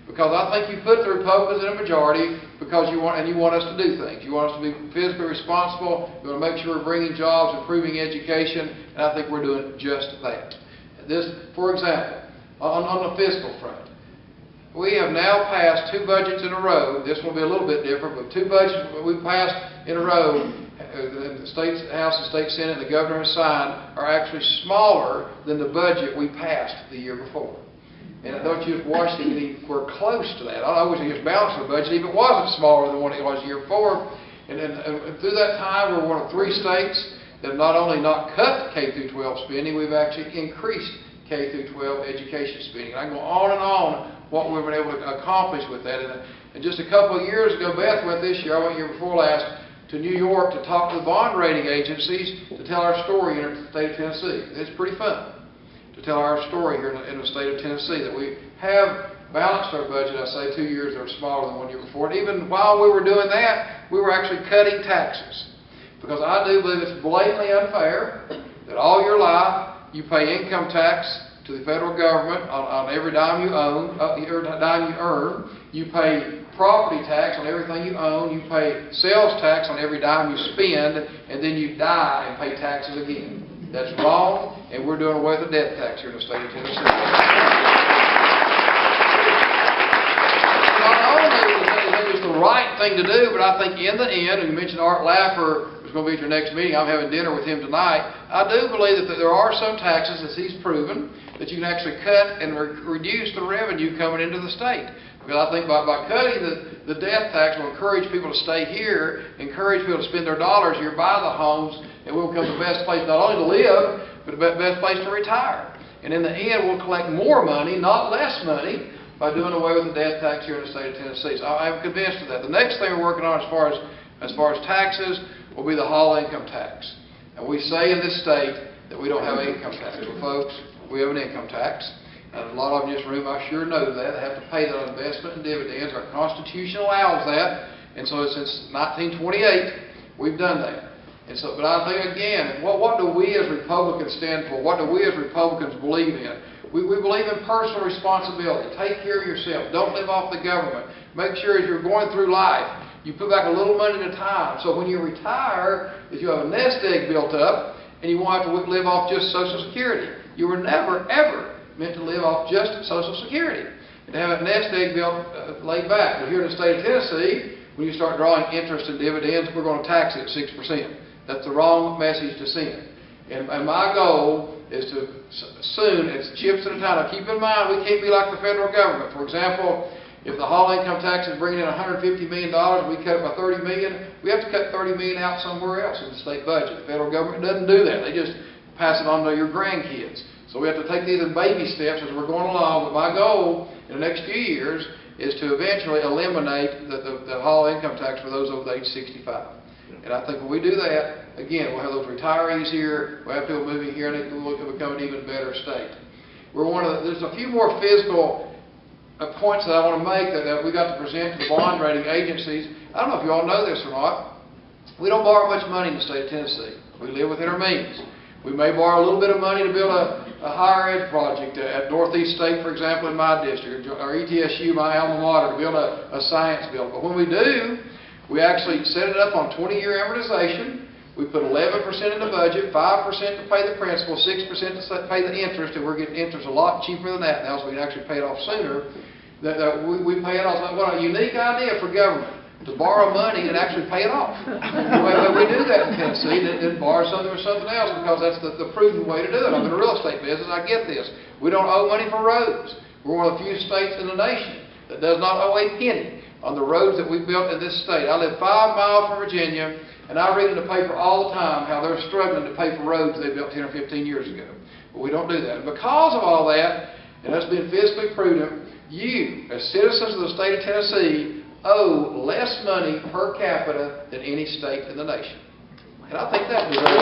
Because I think you put the Republicans in a majority because you want us to do things. You want us to be fiscally responsible. You want to make sure we're bringing jobs, improving education, and I think we're doing just that. This, for example, on the fiscal front, we have now passed 2 budgets in a row. This will be a little bit different, but 2 budgets we've passed in a row. The State House and State Senate and the Governor has signed are actually smaller than the budget we passed the year before. And don't you just watch it anywhere close to that. I wish it was balanced the budget even if it wasn't smaller than what it was the year before. And through that time, we're one of 3 states that have not only not cut K through 12 spending, we've actually increased K through 12 education spending. And I can go on and on what we've been able to accomplish with that. And just a couple of years ago, Beth went this year, I went year before last, to New York to talk to the bond rating agencies to tell our story here in the state of Tennessee. It's pretty fun to tell our story here in the state of Tennessee, that we have balanced our budget, I say 2 years that are smaller than 1 year before. And even while we were doing that, we were actually cutting taxes. Because I do believe it's blatantly unfair that all your life you pay income tax to the federal government on every dime you own, every dime you earn. You pay property tax on everything you own. You pay sales tax on every dime you spend, and then you die and pay taxes again. That's wrong, and we're doing away with the death tax here in the state of Tennessee. Not only is it the right thing to do, but I think in the end, and you mentioned Art Laffer is going to be at your next meeting. I'm having dinner with him tonight. I do believe that there are some taxes, as he's proven, that you can actually cut and reduce the revenue coming into the state. Because I think by cutting the death tax will encourage people to stay here, encourage people to spend their dollars here, buy the homes, and we'll become the best place not only to live, but the best place to retire. And in the end, we'll collect more money, not less money, by doing away with the death tax here in the state of Tennessee. So I'm convinced of that. The next thing we're working on as far as taxes will be the hall income tax. And we say in this state that we don't have an income tax. Well, folks, we have an income tax. And a lot of you in this room, I sure know that. They have to pay that on investment and dividends. Our Constitution allows that. And so since 1928, we've done that. And so, but I think, again, what do we as Republicans stand for? What do we as Republicans believe in? We believe in personal responsibility. Take care of yourself. Don't live off the government. Make sure as you're going through life, you put back a little money at a time. So when you retire, if you have a nest egg built up and you won't have to live off just Social Security. You were never, ever meant to live off just Social Security. And to have that nest egg laid back. But here in the state of Tennessee, when you start drawing interest and dividends, we're going to tax it at 6%. That's the wrong message to send. And my goal is to soon, it's chips at a time. Now keep in mind, we can't be like the federal government. For example, if the hall income tax is bringing in $150 million and we cut it by $30 million, we have to cut $30 million out somewhere else in the state budget. The federal government doesn't do that. They just pass it on to your grandkids. So we have to take these in baby steps as we're going along. But my goal in the next few years is to eventually eliminate the hall income tax for those over the age 65. And I think when we do that, again, we'll have those retirees here, we'll have people moving here, and it will become an even better state. There's a few more fiscal points that I want to make that we got to present to the bond rating agencies. I don't know if you all know this or not. We don't borrow much money in the state of Tennessee. We live within our means. We may borrow a little bit of money to build a higher ed project at Northeast State, for example, in my district, or ETSU, my alma mater, to build a science building. But when we do, we actually set it up on 20-year amortization. We put 11% in the budget, 5% to pay the principal, 6% to pay the interest, and we're getting interest a lot cheaper than that now, so we can actually pay it off sooner. We pay it off. What a unique idea for government, to borrow money and actually pay it off. The way we do that in Tennessee, then borrow something or something else, because that's the prudent way to do it. I'm in the real estate business, I get this. We don't owe money for roads. We're one of the few states in the nation that does not owe a penny on the roads that we've built in this state. I live 5 miles from Virginia, and I read in the paper all the time how they're struggling to pay for roads they built 10 or 15 years ago. But we don't do that. And because of all that, and us being fiscally prudent, you, as citizens of the state of Tennessee, owe less money per capita than any state in the nation. And I think that deserves